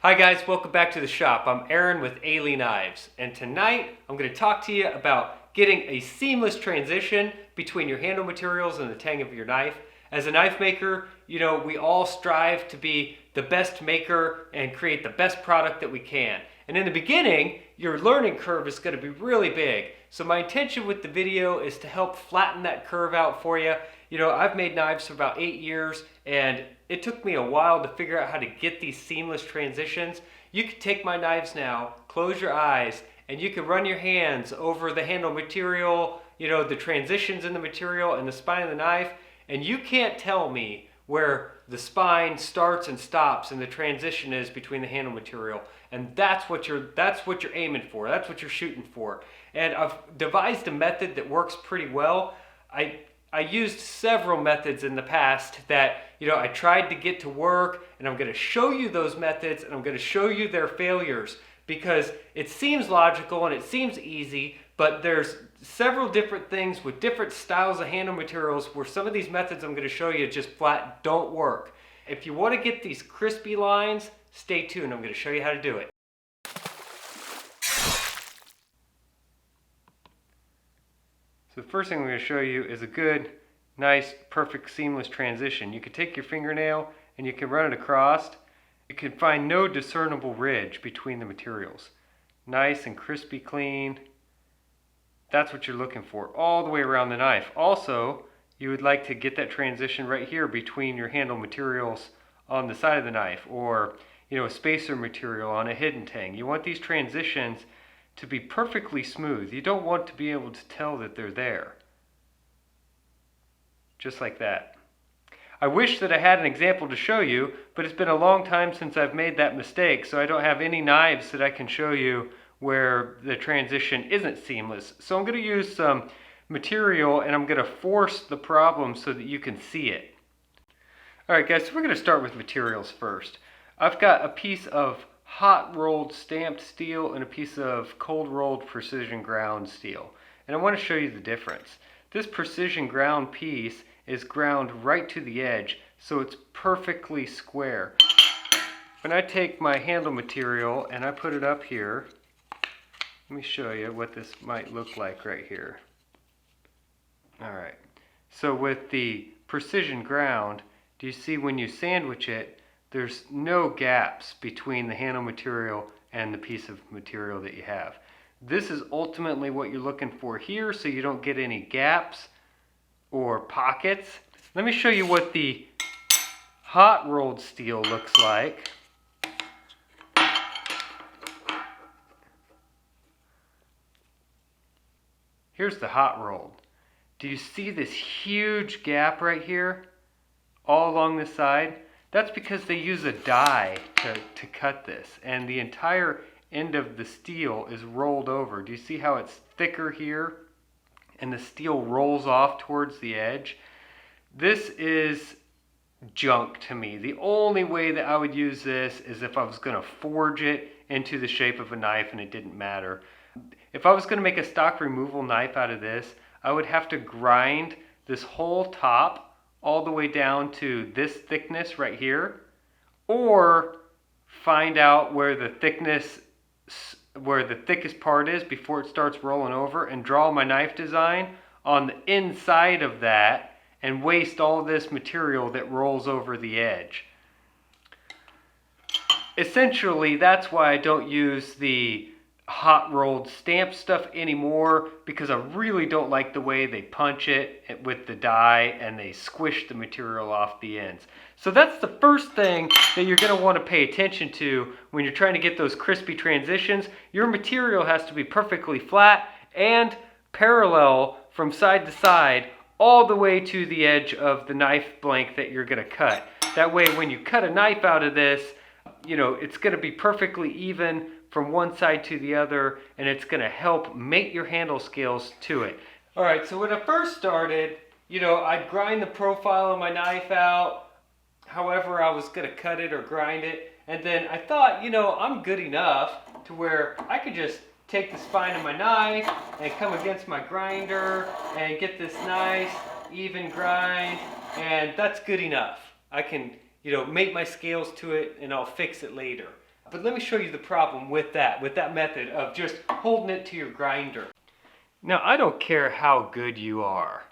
Hi guys, welcome back to the shop. I'm Aaron with Aleeknives, and tonight I'm going to talk to you about getting a seamless transition between your handle materials and the tang of your knife. As a knife maker, we all strive to be the best maker and create the best product that we can. And in the beginning, your learning curve is going to be really big. So my intention with the video is to help flatten that curve out for you. I've made knives for about 8 years, and it took me a while to figure out how to get these seamless transitions. You can take my knives now, close your eyes, and you can run your hands over the handle material, the transitions in the material and the spine of the knife, and you can't tell me where the spine starts and stops and the transition is between the handle material. And that's what you're aiming for. That's what you're shooting for. And I've devised a method that works pretty well. I used several methods in the past that I tried to get to work, and I'm going to show you those methods, and I'm going to show you their failures, because it seems logical and it seems easy, but there's several different things with different styles of handle materials where some of these methods I'm going to show you just flat don't work. If you want to get these crispy lines, stay tuned. I'm going to show you how to do it. So the first thing I'm going to show you is a good, nice, perfect, seamless transition. You can take your fingernail and you can run it across. You can find no discernible ridge between the materials. Nice and crispy clean. That's what you're looking for all the way around the knife. Also, you would like to get that transition right here between your handle materials on the side of the knife, or a spacer material on a hidden tang. You want these transitions to be perfectly smooth. You don't want to be able to tell that they're there. Just like that. I wish that I had an example to show you, but it's been a long time since I've made that mistake, so I don't have any knives that I can show you where the transition isn't seamless. So I'm going to use some material, and I'm going to force the problem so that you can see it. Alright guys, so we're going to start with materials first. I've got a piece of hot rolled stamped steel and a piece of cold rolled precision ground steel. And I want to show you the difference. This precision ground piece is ground right to the edge, so it's perfectly square. When I take my handle material and I put it up here, let me show you what this might look like right here. Alright, so with the precision ground, do you see when you sandwich it, there's no gaps between the handle material and the piece of material that you have. This is ultimately what you're looking for here, so you don't get any gaps or pockets. Let me show you what the hot rolled steel looks like. Here's the hot rolled. Do you see this huge gap right here all along the side? That's because they use a die to cut this, and the entire end of the steel is rolled over. Do you see how it's thicker here and the steel rolls off towards the edge? This is junk to me. The only way that I would use this is if I was going to forge it into the shape of a knife and it didn't matter. If I was going to make a stock removal knife out of this, I would have to grind this whole top all the way down to this thickness right here, or find out where the thickest part is before it starts rolling over, and draw my knife design on the inside of that and waste all this material that rolls over the edge. Essentially, that's why I don't use the hot rolled stamp stuff anymore, because I really don't like the way they punch it with the die and they squish the material off the ends. So that's the first thing that you're going to want to pay attention to when you're trying to get those crispy transitions. Your material has to be perfectly flat and parallel from side to side all the way to the edge of the knife blank that you're going to cut. That way when you cut a knife out of this, it's going to be perfectly even from one side to the other, and it's going to help mate your handle scales to it. Alright, so when I first started, I'd grind the profile of my knife out however I was going to cut it or grind it, and then I thought, I'm good enough to where I could just take the spine of my knife and come against my grinder and get this nice even grind, and that's good enough. I can, mate my scales to it, and I'll fix it later. But let me show you the problem with that method of just holding it to your grinder. Now, I don't care how good you are.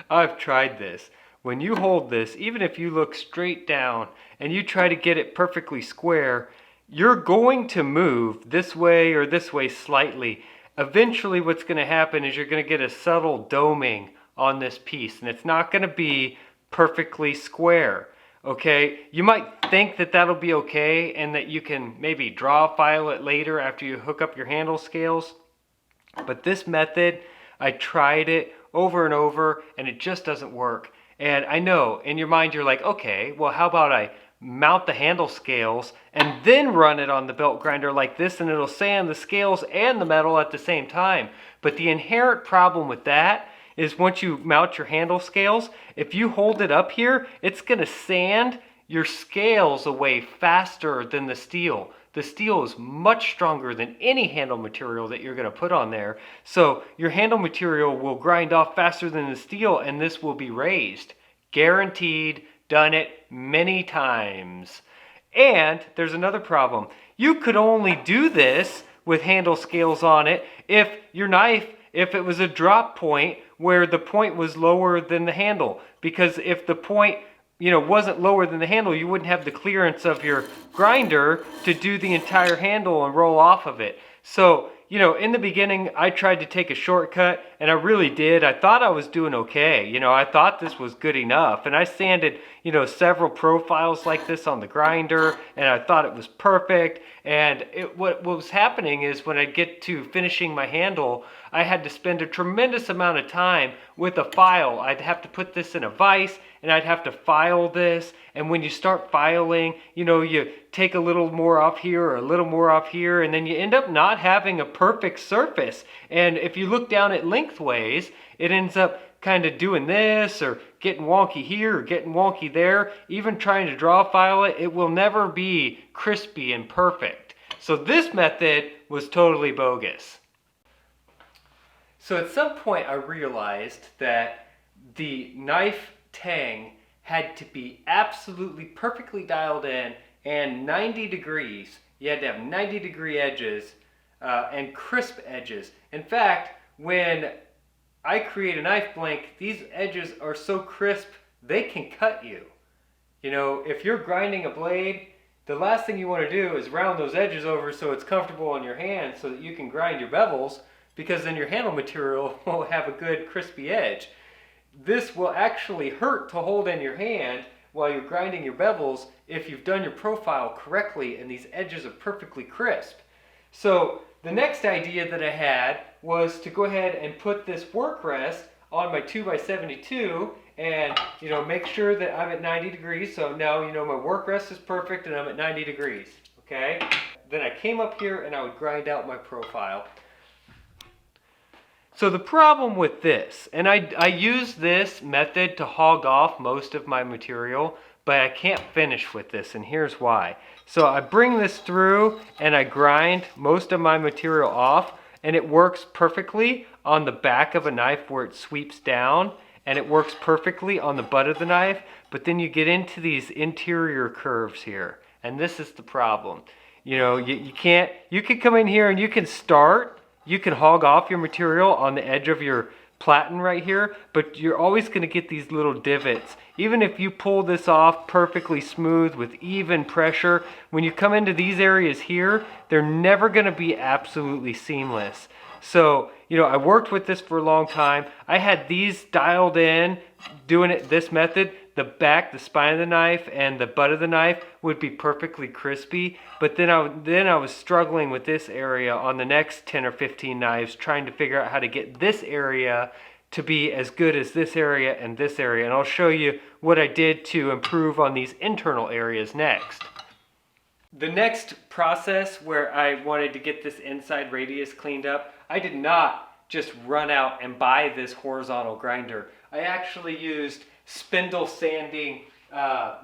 I've tried this. When you hold this, even if you look straight down and you try to get it perfectly square, you're going to move this way or this way slightly. Eventually what's going to happen is you're going to get a subtle doming on this piece, and it's not going to be perfectly square. Okay, you might think that that'll be okay and that you can maybe draw file it later after you hook up your handle scales. But this method, I tried it over and over and it just doesn't work. And I know in your mind you're like, okay, well how about I mount the handle scales and then run it on the belt grinder like this, and it'll sand the scales and the metal at the same time. But the inherent problem with that is once you mount your handle scales, if you hold it up here, it's going to sand your scales away faster than the steel. The steel is much stronger than any handle material that you're going to put on there. So your handle material will grind off faster than the steel, and this will be raised. Guaranteed, done it many times. And there's another problem. You could only do this with handle scales on it if your knife, if it was a drop point where the point was lower than the handle. Because if the point, wasn't lower than the handle, you wouldn't have the clearance of your grinder to do the entire handle and roll off of it. So, in the beginning, I tried to take a shortcut, and I really did. I thought I was doing okay. I thought this was good enough. And I sanded, several profiles like this on the grinder, and I thought it was perfect. And what was happening is when I get to finishing my handle, I had to spend a tremendous amount of time with a file. I'd have to put this in a vise, and I'd have to file this. And when you start filing, you take a little more off here or a little more off here, and then you end up not having a perfect surface. And if you look down at lengthways, it ends up kind of doing this or getting wonky here or getting wonky there. Even trying to draw file it, it will never be crispy and perfect. So this method was totally bogus. So at some point I realized that the knife tang had to be absolutely perfectly dialed in and 90 degrees. You had to have 90-degree edges and crisp edges. In fact, when I create a knife blank, these edges are so crisp they can cut you. If you're grinding a blade, the last thing you want to do is round those edges over so it's comfortable on your hand so that you can grind your bevels, because then your handle material will have a good crispy edge. This will actually hurt to hold in your hand while you're grinding your bevels if you've done your profile correctly and these edges are perfectly crisp. So the next idea that I had was to go ahead and put this work rest on my 2x72 and make sure that I'm at 90 degrees. So now my work rest is perfect and I'm at 90 degrees. Okay? Then I came up here and I would grind out my profile. So the problem with this, and I use this method to hog off most of my material, but I can't finish with this, and here's why. So I bring this through and I grind most of my material off, and it works perfectly on the back of a knife where it sweeps down, and it works perfectly on the butt of the knife, but then you get into these interior curves here, and this is the problem. You can come in here and you can hog off your material on the edge of your platen right here, but you're always going to get these little divots. Even if you pull this off perfectly smooth with even pressure, when you come into these areas here, they're never going to be absolutely seamless. So, I worked with this for a long time. I had these dialed in, doing it this method. The back, the spine of the knife, and the butt of the knife would be perfectly crispy. But then I was struggling with this area on the next 10 or 15 knives, trying to figure out how to get this area to be as good as this area and this area. And I'll show you what I did to improve on these internal areas next. The next process where I wanted to get this inside radius cleaned up, I did not just run out and buy this horizontal grinder. I actually used spindle sanding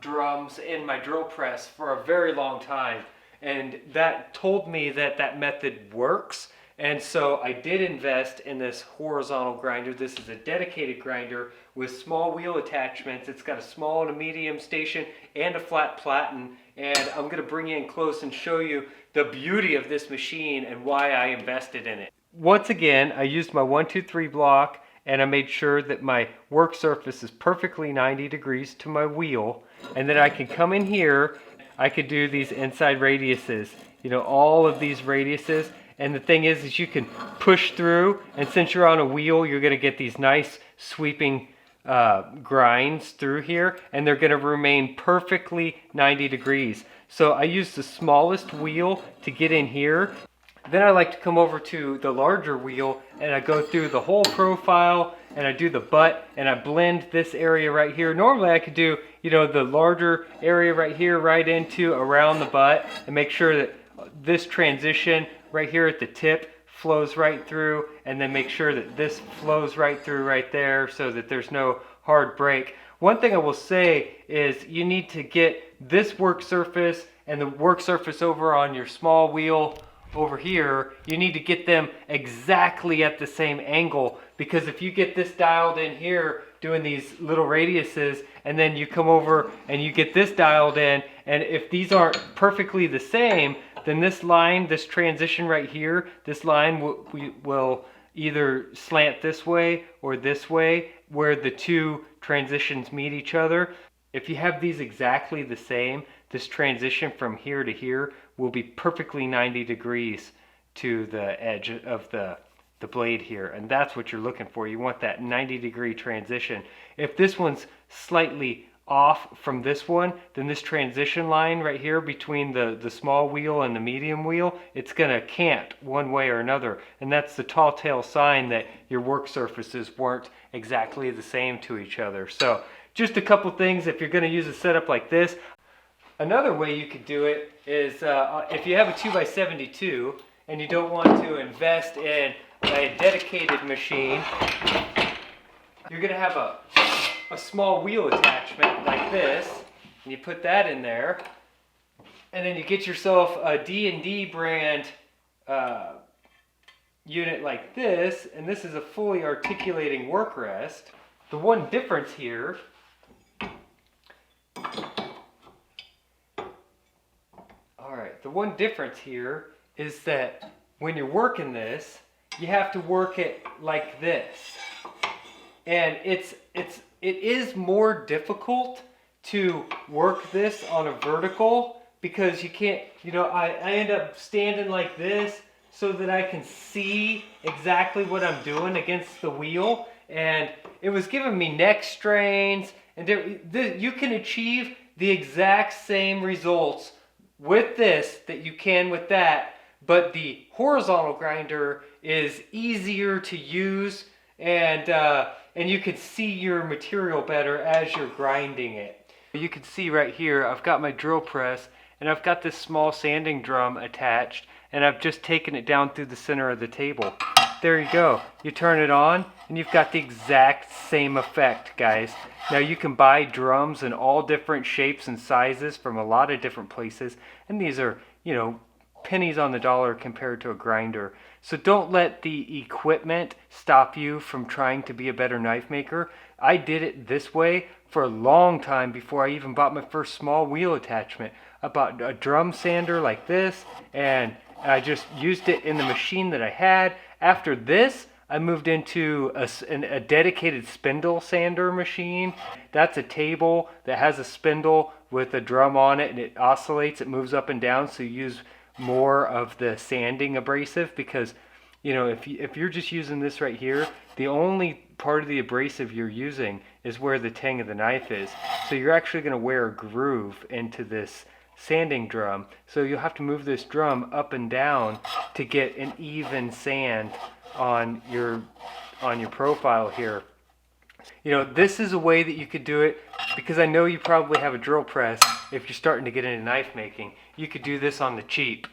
drums in my drill press for a very long time, and that told me that method works, And so I did invest in this horizontal grinder. This is a dedicated grinder with small wheel attachments. It's got a small and a medium station and a flat platen. And I'm going to bring you in close and show you the beauty of this machine and why I invested in it. Once again, I used my 1-2-3 block, and I made sure that my work surface is perfectly 90 degrees to my wheel. And then I can come in here, I could do these inside radiuses, you know, all of these radiuses. And the thing is you can push through, and since you're on a wheel, you're going to get these nice sweeping grinds through here, and they're going to remain perfectly 90 degrees. So I use the smallest wheel to get in here. Then I like to come over to the larger wheel, and I go through the whole profile, and I do the butt, and I blend this area right here. Normally I could do, you know, the larger area right here right into around the butt, and make sure that this transition right here at the tip flows right through, and then make sure that this flows right through right there so that there's no hard break. One thing I will say is you need to get this work surface and the work surface over on your small wheel over here, you need to get them exactly at the same angle, because if you get this dialed in here doing these little radiuses, and then you come over and you get this dialed in, and if these aren't perfectly the same, then this line, this transition right here, this line will either slant this way or this way, where the two transitions meet each other. If you have these exactly the same, this transition from here to here will be perfectly 90 degrees to the edge of the blade here, and that's what you're looking for. You want that 90-degree transition. If this one's slightly off from this one, then this transition line right here between the small wheel and the medium wheel, it's gonna cant one way or another, and that's the tall tale sign that your work surfaces weren't exactly the same to each other. So just a couple things if you're gonna use a setup like this. Another way you could do it is if you have a 2x72 and you don't want to invest in a dedicated machine, you're going to have a small wheel attachment like this, and you put that in there, and then you get yourself a D&D brand unit like this, and this is a fully articulating work rest. The one difference here is that when you're working this, you have to work it like this. And it is more difficult to work this on a vertical, because you can't, you know, I end up standing like this so that I can see exactly what I'm doing against the wheel, and it was giving me neck strains, and you can achieve the exact same results with this that you can with that, but the horizontal grinder is easier to use, and you can see your material better as you're grinding it. You can see right here, I've got my drill press, and I've got this small sanding drum attached, and I've just taken it down through the center of the table. There you go. You turn it on, and you've got the exact same effect, guys. Now you can buy drums in all different shapes and sizes from a lot of different places, and these are, you know, pennies on the dollar compared to a grinder. So don't let the equipment stop you from trying to be a better knife maker. I did it this way for a long time before I even bought my first small wheel attachment. I bought a drum sander like this, and I just used it in the machine that I had. After this, I moved into a dedicated spindle sander machine. That's a table that has a spindle with a drum on it, and it oscillates, it moves up and down, so you use more of the sanding abrasive, because, you know, if you're just using this right here, the only part of the abrasive you're using is where the tang of the knife is. So you're actually going to wear a groove into this sanding drum, so you'll have to move this drum up and down to get an even sand on your profile here. You know, this is a way that you could do it, because I know you probably have a drill press. If you're starting to get into knife making, you could do this on the cheap.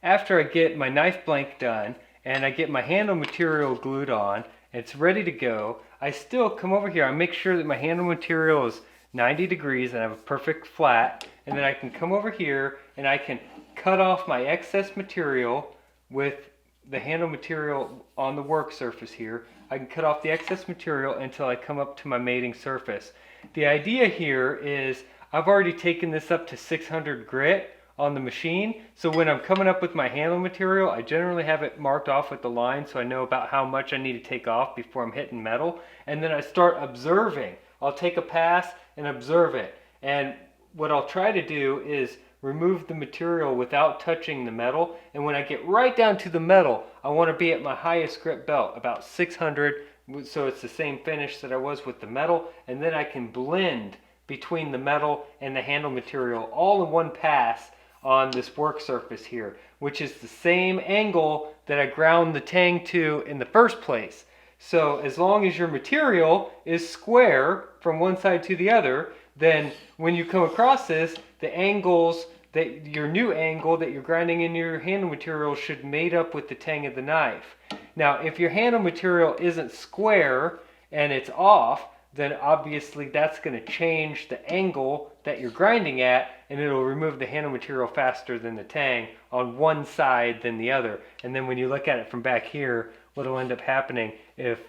After I get my knife blank done and I get my handle material glued on, it's ready to go, I still come over here. I make sure that my handle material is 90 degrees and I have a perfect flat, and then I can come over here and I can cut off my excess material with the handle material on the work surface here. I can cut off the excess material until I come up to my mating surface. The idea here is I've already taken this up to 600 grit on the machine, so when I'm coming up with my handle material, I generally have it marked off with the line so I know about how much I need to take off before I'm hitting metal, and then I start observing. I'll take a pass and observe it, and what I'll try to do is remove the material without touching the metal, and when I get right down to the metal, I want to be at my highest grit belt, about 600, so it's the same finish that I was with the metal, and then I can blend between the metal and the handle material all in one pass on this work surface here, which is the same angle that I ground the tang to in the first place. So as long as your material is square from one side to the other, then when you come across this, the angles that your new angle that you're grinding in your handle material should mate up with the tang of the knife. Now, if your handle material isn't square and it's off, then obviously that's going to change the angle that you're grinding at, and it'll remove the handle material faster than the tang on one side than the other. And then when you look at it from back here, what'll end up happening if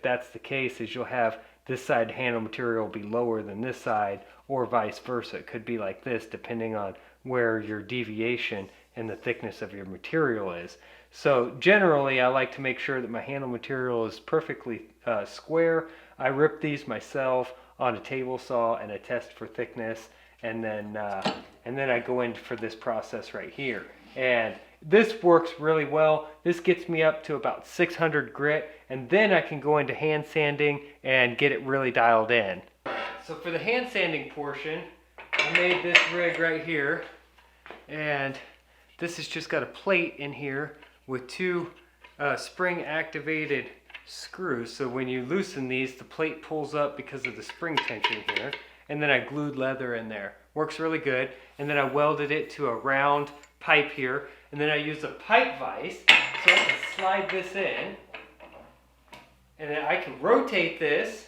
that's the case is you'll have this side handle material be lower than this side, or vice versa. It could be like this depending on where your deviation and the thickness of your material is. So generally I like to make sure that my handle material is perfectly square. I rip these myself on a table saw and I test for thickness, and then I go in for this process right here. And this works really well. This gets me up to about 600 grit, and then I can go into hand sanding and get it really dialed in. So for the hand sanding portion, I made this rig right here, and this has just got a plate in here with two spring activated screws. So when you loosen these, the plate pulls up because of the spring tension here. And then I glued leather in there. Works really good. And then I welded it to a round pipe here. And then I used a pipe vise so I can slide this in. And then I can rotate this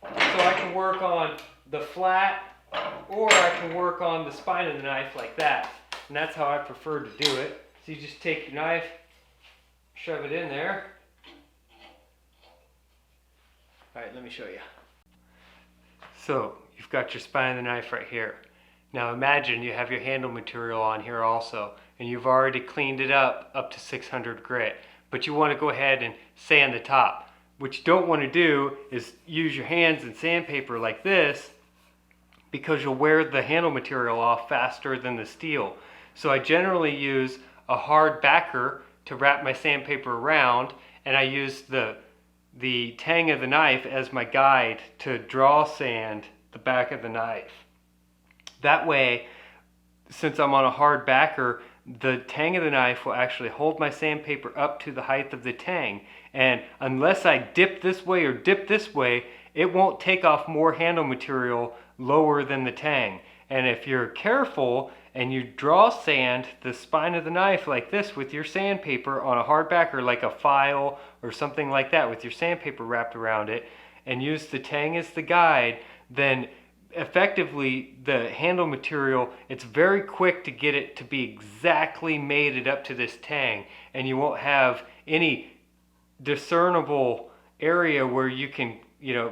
so I can work on the flat, or I can work on the spine of the knife like that. And that's how I prefer to do it. So you just take your knife, shove it in there. All right, let me show you. So you've got your spine of the knife right here. Now imagine you have your handle material on here also, and you've already cleaned it up to 600 grit, but you want to go ahead and sand the top. What you don't want to do is use your hands and sandpaper like this, because you'll wear the handle material off faster than the steel. So I generally use a hard backer to wrap my sandpaper around, and I use the tang of the knife as my guide to draw sand the back of the knife. That way, since I'm on a hard backer, the tang of the knife will actually hold my sandpaper up to the height of the tang. And unless I dip this way or dip this way, it won't take off more handle material lower than the tang. And if you're careful and you draw sand the spine of the knife like this with your sandpaper on a hard backer, like a file or something like that, with your sandpaper wrapped around it, and use the tang as the guide, then effectively the handle material, it's very quick to get it to be exactly mated up to this tang, and you won't have any discernible area where you can,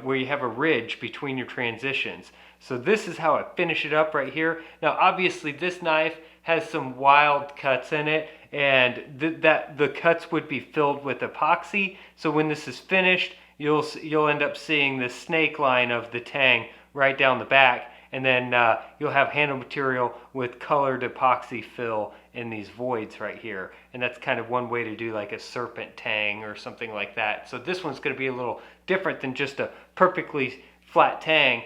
where you have a ridge between your transitions. So this is how I finish it up right here. Now obviously this knife has some wild cuts in it, and the cuts would be filled with epoxy. So when this is finished, you'll end up seeing the snake line of the tang right down the back, and then you'll have handle material with colored epoxy fill in these voids right here. And that's kind of one way to do like a serpent tang or something like that. So this one's going to be a little different than just a perfectly flat tang.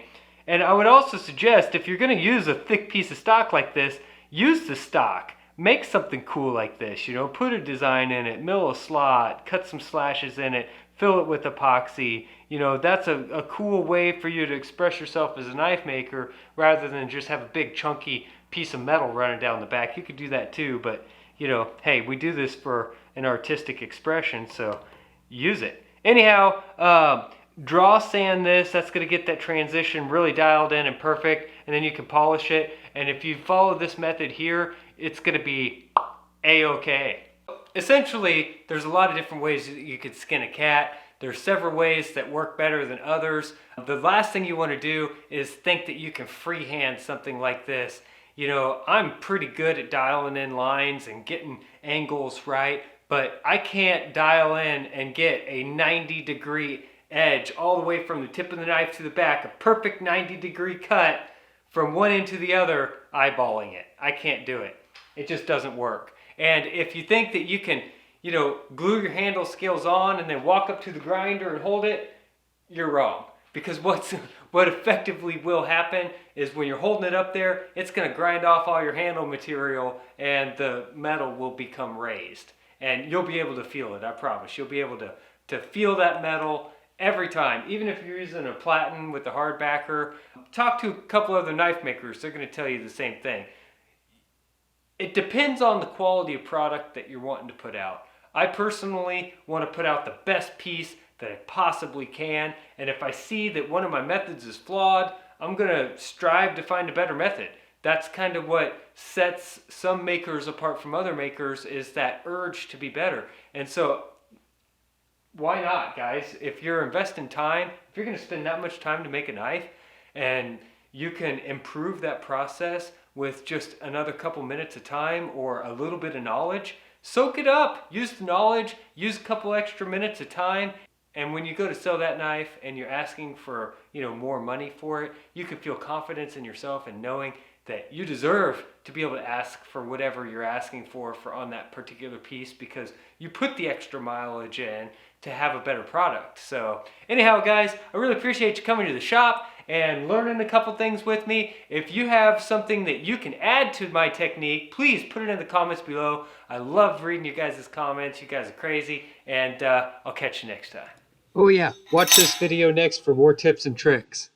And I would also suggest, if you're going to use a thick piece of stock like this, use the stock. Make something cool like this, put a design in it, mill a slot, cut some slashes in it, fill it with epoxy. That's a cool way for you to express yourself as a knife maker, rather than just have a big chunky piece of metal running down the back. You could do that too, but hey, we do this for an artistic expression, so use it. Anyhow, draw sand this. That's going to get that transition really dialed in and perfect, and then you can polish it. And if you follow this method here, it's going to be A-okay. essentially, there's a lot of different ways that you could skin a cat. There's several ways that work better than others. The last thing you want to do is think that you can freehand something like this. You know, I'm pretty good at dialing in lines and getting angles right, but I can't dial in and get a 90-degree edge all the way from the tip of the knife to the back, a perfect 90-degree cut from one end to the other, eyeballing it. I can't do it. It just doesn't work. And if you think that you can, you know, glue your handle scales on and then walk up to the grinder and hold it, you're wrong. Because what effectively will happen is when you're holding it up there, it's going to grind off all your handle material and the metal will become raised. And you'll be able to feel it, I promise. You'll be able to feel that metal every time. Even if you're using a platen with the hard backer, talk to a couple other knife makers. They're going to tell you the same thing. It depends on the quality of product that you're wanting to put out. I personally want to put out the best piece that I possibly can, and if I see that one of my methods is flawed, I'm going to strive to find a better method. That's kind of what sets some makers apart from other makers, is that urge to be better. And so why not, guys? If you're investing time, if you're going to spend that much time to make a knife and you can improve that process with just another couple minutes of time or a little bit of knowledge, soak it up. Use the knowledge, use a couple extra minutes of time, and when you go to sell that knife and you're asking for, you know, more money for it, you can feel confidence in yourself and knowing that you deserve to be able to ask for whatever you're asking for on that particular piece, because you put the extra mileage in to have a better product. So anyhow, guys, I really appreciate you coming to the shop and learning a couple things with me. If you have something that you can add to my technique, please put it in the comments below. I love reading you guys' comments. You guys are crazy, and I'll catch you next time. Oh yeah, watch this video next for more tips and tricks.